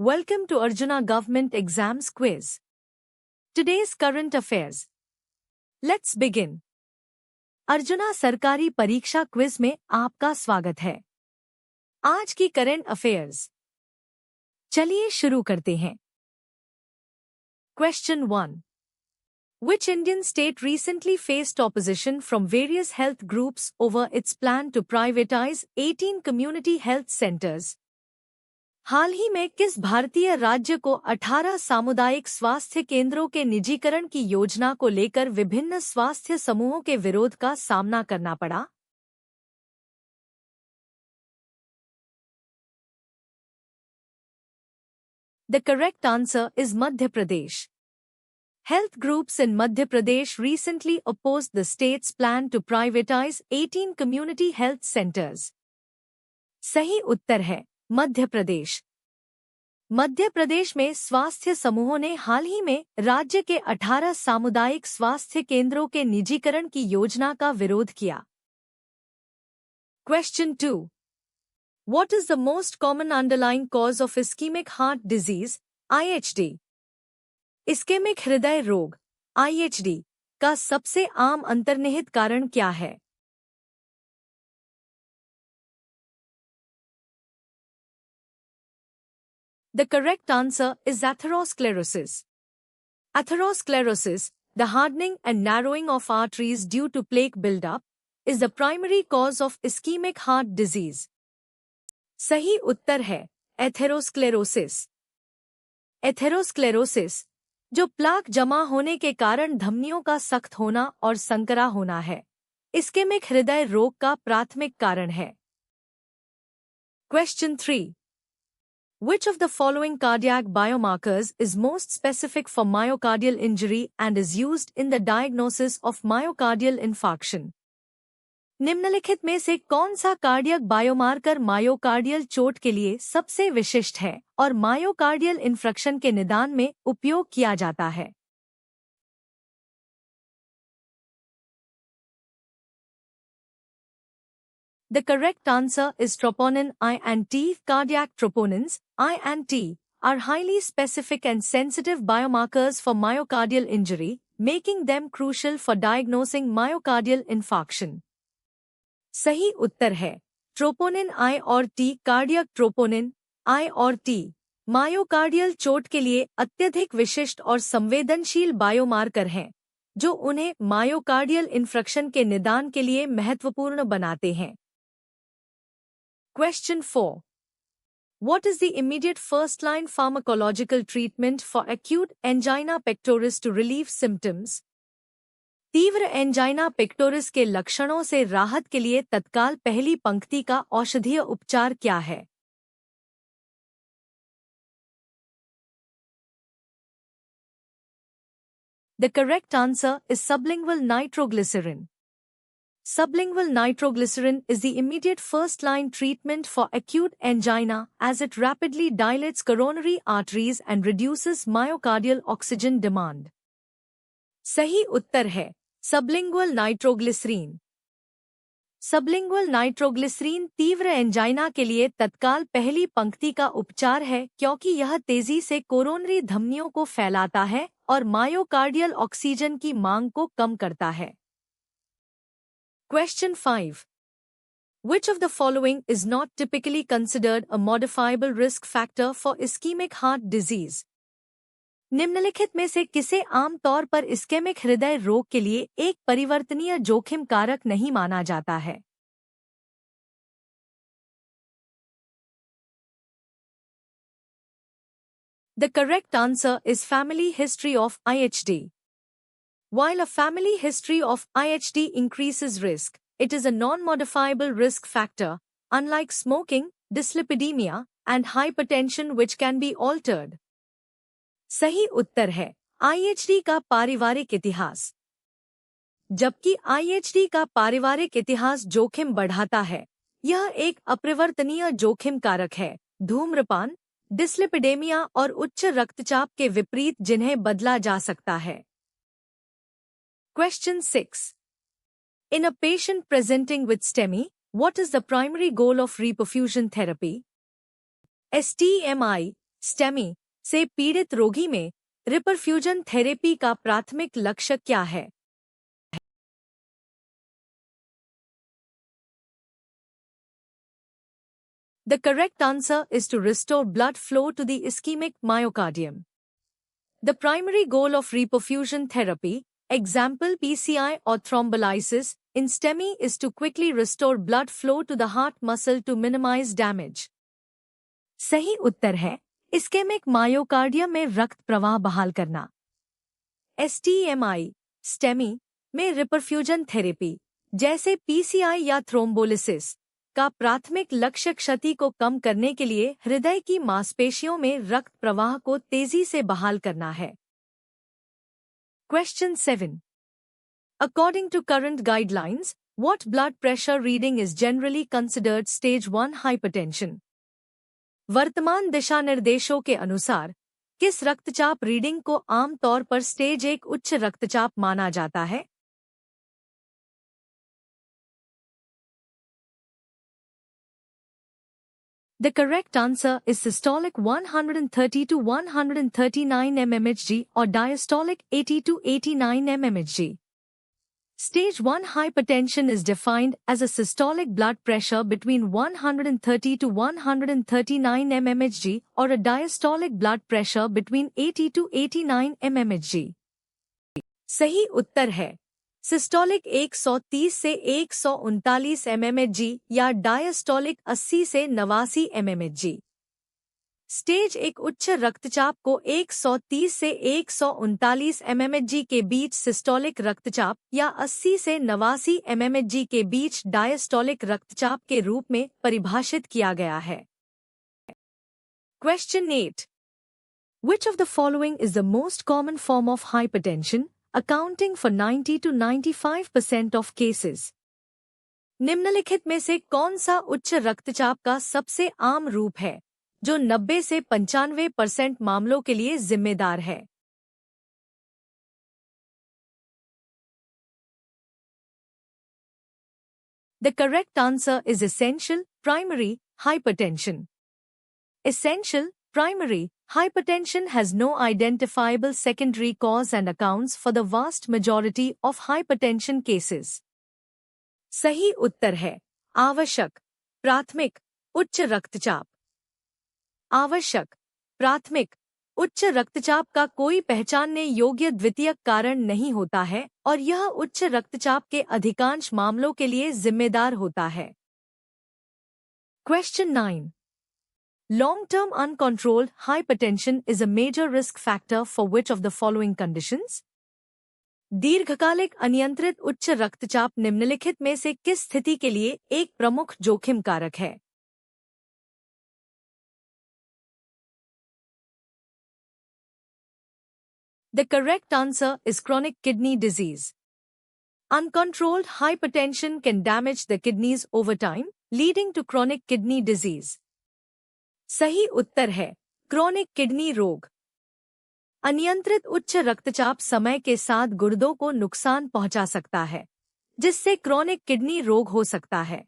Welcome to Arjuna Government Exams Quiz. Today's current affairs. Let's begin. Arjuna सरकारी परीक्षा quiz में आपका स्वागत है। आज की करंट अफेयर्स। चलिए शुरू करते हैं। Question 1. Which Indian state recently faced opposition from various health groups over its plan to privatize 18 community health centers? हाल ही में किस भारतीय राज्य को 18 सामुदायिक स्वास्थ्य केंद्रों के निजीकरण की योजना को लेकर विभिन्न स्वास्थ्य समूहों के विरोध का सामना करना पड़ा? The correct answer is Madhya Pradesh. Health groups in Madhya Pradesh recently opposed the state's plan to privatize 18 community health centers. सही उत्तर है मध्य प्रदेश। मध्य प्रदेश में स्वास्थ्य समूहों ने हाल ही में राज्य के 18 सामुदायिक स्वास्थ्य केंद्रों के निजीकरण की योजना का विरोध किया। Question 2. What is the most common underlying cause of ischemic heart disease, IHD? Ischemic हृदय रोग, IHD, का सबसे आम अंतर्निहित कारण क्या है? The correct answer is atherosclerosis. Atherosclerosis, the hardening and narrowing of arteries due to plaque buildup, is the primary cause of ischemic heart disease. सही उत्तर है एथेरोस्क्लेरोसिस। एथेरोस्क्लेरोसिस, जो प्लाक जमा होने के कारण धमनियों का सख्त होना और संकरा होना है, इस्केमिक हृदय रोग का प्राथमिक कारण है। Question 3. Which of the following cardiac biomarkers is most specific for myocardial injury and is used in the diagnosis of myocardial infarction? निम्नलिखित में से कौन सा कार्डियक बायोमार्कर मायोकार्डियल चोट के लिए सबसे विशिष्ट है और मायोकार्डियल इन्फ्रक्शन के निदान में उपयोग किया जाता है? The correct answer is troponin I and T. Cardiac troponins, I and T, are highly specific and sensitive biomarkers for myocardial injury, making them crucial for diagnosing myocardial infarction. सही उत्तर है troponin I और T। Cardiac troponin I और T myocardial चोट के लिए अत्यधिक विशिष्ट और संवेदनशील बायोमार्कर हैं, जो उन्हें मायोकार्डियल इन्फ्रक्शन के निदान के लिए महत्वपूर्ण बनाते हैं। Question 4. What is the immediate first-line pharmacological treatment for acute angina pectoris to relieve symptoms? तीव्र एंजाइना पेक्टोरिस के लक्षणों से राहत के लिए तत्काल पहली पंक्ति का औषधीय उपचार क्या है? The correct answer is sublingual nitroglycerin. Sublingual nitroglycerin is the immediate first-line treatment for acute angina as it rapidly dilates coronary arteries and reduces myocardial oxygen demand. सही उत्तर है सबलिंगुअल नाइट्रोग्लिसरीन। सबलिंगुअल नाइट्रोग्लिसरीन तीव्र angina के लिए तत्काल पहली पंक्ति का उपचार है क्योंकि यह तेजी से कोरोनरी धमनियों को फैलाता है और मायोकार्डियल ऑक्सीजन की मांग को कम करता है। Question 5. Which of the following is not typically considered a modifiable risk factor for ischemic heart disease? निम्नलिखित में से किसे आम तौर पर इस्केमिक हृदय रोग के लिए एक परिवर्तनीय जोखिम कारक नहीं माना जाता है? The correct answer is family history of IHD. While a family history of IHD increases risk, it is a non-modifiable risk factor, unlike smoking, dyslipidemia, and hypertension which can be altered. सही उत्तर है IHD का पारिवारिक इतिहास। जबकि IHD का पारिवारिक इतिहास जोखिम बढ़ाता है, यह एक अपरिवर्तनीय जोखिम कारक है, धूम्रपान, डिस्लिपिडेमिया और उच्च रक्तचाप के विपरीत जिन्हें बदला जा सकता है। Question 6. In a patient presenting with STEMI, what is the primary goal of reperfusion therapy? STEMI STEMI से पीड़ित रोगी में रिपरफ्यूजन थेरेपी का प्राथमिक लक्ष्य क्या है? The correct answer is to restore blood flow to the ischemic myocardium. The primary goal of reperfusion therapy, example PCI or thrombolysis, in STEMI is to quickly restore blood flow to the heart muscle to minimize damage. सही उत्तर है ischaemic myocardium में रक्त प्रवाह बहाल करना। STMI, STEMI में reperfusion therapy, जैसे PCI या थ्रोम्बोलिसिस, का प्राथमिक लक्ष्य क्षति को कम करने के लिए हृदय की मांसपेशियों में रक्त प्रवाह को तेजी से बहाल करना है। Question 7. According to current guidelines, what blood pressure reading is generally considered stage 1 hypertension? वर्तमान दिशा निर्देशों के अनुसार किस रक्तचाप रीडिंग को आम तौर पर स्टेज 1 उच्च रक्तचाप माना जाता है? The correct answer is systolic 130 to 139 mmHg or diastolic 80 to 89 mmHg. Stage 1 hypertension is defined as a systolic blood pressure between 130 to 139 mmHg or a diastolic blood pressure between 80 to 89 mmHg. सही उत्तर है systolic 130 से 139 mmHg या diastolic 80 से 89 mmHg। Stage 1 उच्च रक्तचाप को 130 से 139 mmHg के बीच सिस्टोलिक रक्तचाप या 80 से 89 mmHg के बीच डायस्टोलिक रक्तचाप के रूप में परिभाषित किया गया है। Question 8. Which of the following is the most common form of hypertension, accounting for 90 to 95% of cases? निम्नलिखित में से कौन सा उच्च रक्तचाप का सबसे आम रूप है जो 90 से 95% मामलों के लिए जिम्मेदार है? The correct answer is essential primary hypertension. Essential primary hypertension has no identifiable secondary cause and accounts for the vast majority of hypertension cases. सही उत्तर है आवश्यक प्राथमिक उच्च रक्तचाप। आवश्यक प्राथमिक उच्च रक्तचाप का कोई पहचानने योग्य द्वितीयक कारण नहीं होता है और यह उच्च रक्तचाप के अधिकांश मामलों के लिए जिम्मेदार होता है। Question 9. Long-term uncontrolled hypertension is a major risk factor for which of the following conditions? दीर्घकालिक अनियंत्रित उच्च रक्तचाप निम्नलिखित में से किस स्थिति के लिए एक प्रमुख जोखिम कारक है? The correct answer is chronic kidney disease. Uncontrolled hypertension can damage the kidneys over time, leading to chronic kidney disease. सही उत्तर है क्रोनिक किडनी रोग। अनियंत्रित उच्च रक्तचाप समय के साथ गुर्दों को नुकसान पहुंचा सकता है, जिससे क्रोनिक किडनी रोग हो सकता है।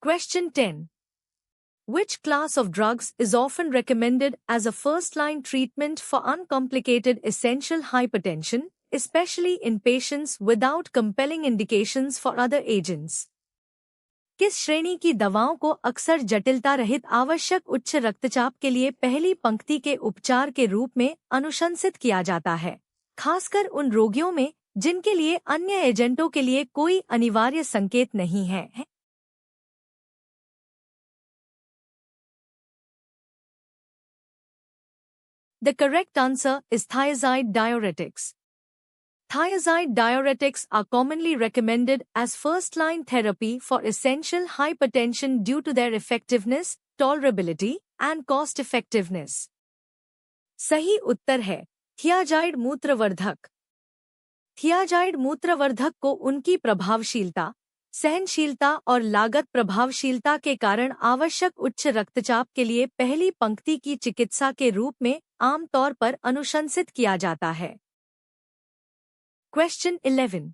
Question 10. Which class of drugs is often recommended as a first-line treatment for uncomplicated essential hypertension, especially in patients without compelling indications for other agents? किस श्रेणी की दवाओं को अक्सर जटिलता रहित आवश्यक उच्च रक्तचाप के लिए पहली पंक्ति के उपचार के रूप में अनुशंसित किया जाता है, खासकर उन रोगियों में जिनके लिए अन्य एजेंटों के लिए कोई अनिवार्य संकेत नहीं है? The correct answer is thiazide diuretics. Thiazide diuretics are commonly recommended as first-line therapy for essential hypertension due to their effectiveness, tolerability, and cost-effectiveness. सही उत्तर है थियाजाइड मूत्रवर्धक। थियाजाइड मूत्रवर्धक को उनकी प्रभावशीलता, सहनशीलता और लागत प्रभावशीलता के कारण आवश्यक उच्च रक्तचाप के लिए पहली पंक्ति की चिकित्सा के रूप में आमतौर पर अनुशंसित किया जाता है। Question 11.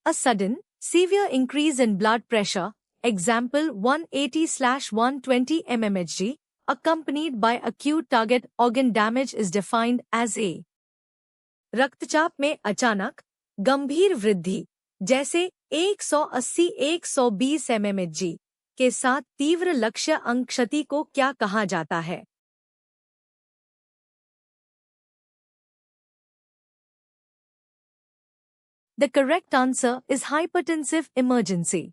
A sudden, severe increase in blood pressure, example 180/120 mmHg, accompanied by acute target organ damage is defined as a रक्तचाप में अचानक गंभीर वृद्धि जैसे 180-120 mmHg के साथ तीव्र लक्ष्य अंग क्षति को क्या कहा जाता है? The correct answer is hypertensive emergency.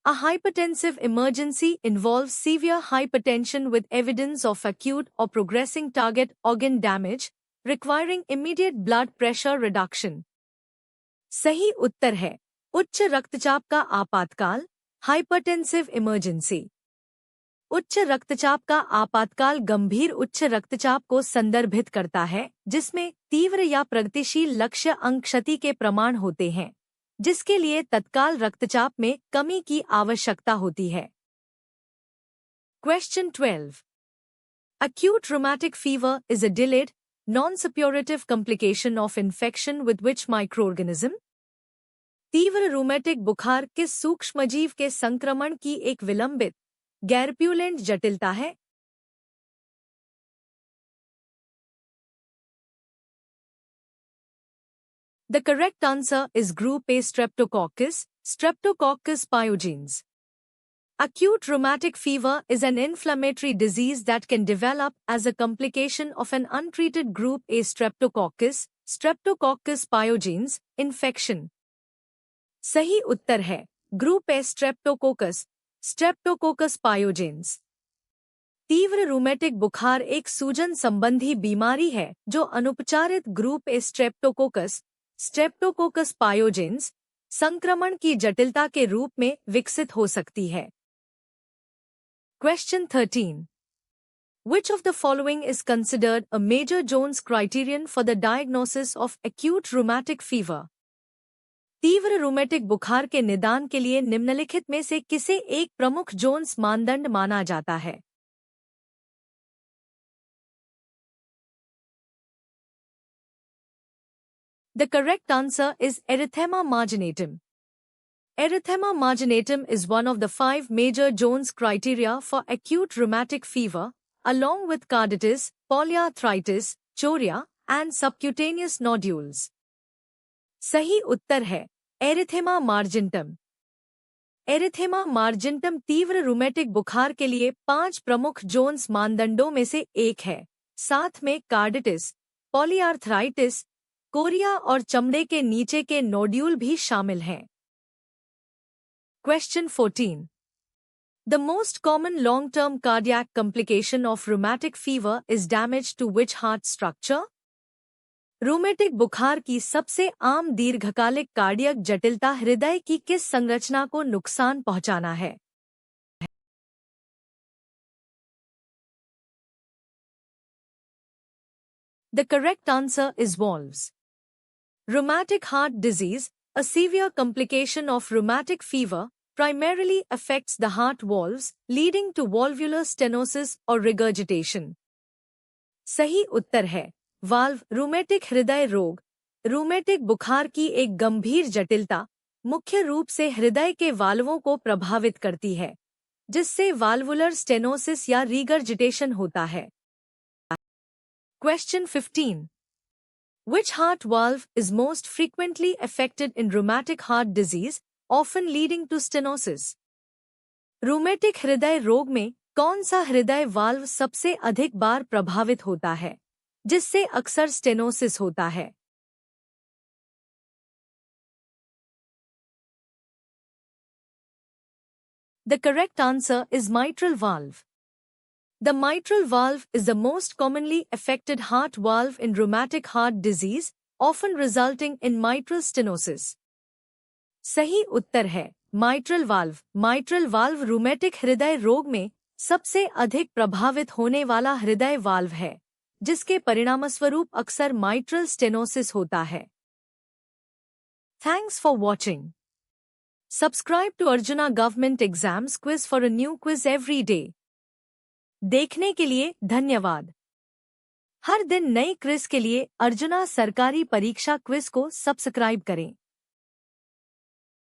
A hypertensive emergency involves severe hypertension with evidence of acute or progressing target organ damage, requiring immediate blood pressure reduction. सही उत्तर है उच्च रक्तचाप का आपातकाल, हाइपरटेंसिव इमरजेंसी। उच्च रक्तचाप का आपातकाल गंभीर उच्च रक्तचाप को संदर्भित करता है, जिसमें तीव्र या प्रगतिशील लक्ष्य अंग क्षति के प्रमाण होते हैं, जिसके लिए तत्काल रक्तचाप में कमी की आवश्यकता होती है। Question 12. Acute rheumatic fever is a delayed, non-suppurative complication of infection with which microorganism? तीव्र रूमेटिक बुखार किस सूक्ष्मजीव के संक्रमण की एक विलंबित, गैरप्यूलेंट जटिलता है? The correct answer is group A Streptococcus, Streptococcus pyogenes. Acute rheumatic fever is an inflammatory disease that can develop as a complication of an untreated group A Streptococcus, Streptococcus pyogenes, infection. सही उत्तर है group A Streptococcus, Streptococcus पायोजेन्स। तीव्र rheumatic बुखार एक सूजन संबंधी बीमारी है जो अनुपचारित ग्रुप ए स्ट्रेप्टोकोकस, स्ट्रेप्टोकोकस पायोजेन्स संक्रमण की जटिलता के रूप में विकसित हो सकती है। Question 13. Which of the following is considered a major Jones criterion for the diagnosis of acute rheumatic fever? तीव्र रूमेटिक बुखार के निदान के लिए निम्नलिखित में से किसे एक प्रमुख जोन्स मानदंड माना जाता है? The correct answer is erythema marginatum. Erythema marginatum is one of the 5 major Jones criteria for acute rheumatic fever, along with carditis, polyarthritis, chorea, and subcutaneous nodules. सही उत्तर है एरिथेमा मार्जिनटम। एरिथेमा मार्जिनटम तीव्र रूमेटिक बुखार के लिए 5 प्रमुख जोन्स मानदंडों में से एक है, साथ में कार्डिटिस, पॉलीआर्थराइटिस, कोरिया और चमड़े के नीचे के नोड्यूल भी शामिल हैं। Question 14. The most common long-term cardiac complication of rheumatic fever is damage to which heart structure? Rheumatic बुखार की सबसे आम दीर्घकालिक कार्डियक जटिलता हृदय की किस संरचना को नुकसान पहुंचाना है? The correct answer is valves. Rheumatic heart disease, a severe complication of rheumatic fever, primarily affects the heart valves, leading to valvular stenosis or regurgitation. सही उत्तर है वाल्व रूमेटिक हृदय रोग। रूमेटिक बुखार की एक गंभीर जटिलता मुख्य रूप से हृदय के वाल्वों को प्रभावित करती है, जिससे वाल्वुलर स्टेनोसिस या रिगर्जिटेशन होता है। Question 15. Which heart valve is most frequently affected in rheumatic heart disease, often leading to stenosis? Rheumatic हृदय रोग में कौन सा हृदय वाल्व सबसे अधिक बार प्रभावित होता है, जिससे अक्सर स्टेनोसिस होता है? The correct answer is mitral valve. The mitral valve is the most commonly affected heart valve in rheumatic heart disease, often resulting in mitral stenosis. सही उत्तर है mitral valve. Mitral valve rheumatic हृदय रोग में सबसे अधिक प्रभावित होने वाला हृदय वाल्व है, जिसके परिणामस्वरूप अक्सर mitral stenosis होता है। Thanks for watching. Subscribe to Arjuna Government Exams Quiz for a new quiz every day. देखने के लिए धन्यवाद। हर दिन नई क्विज के लिए अर्जुना सरकारी परीक्षा क्विज को सब्सक्राइब करें।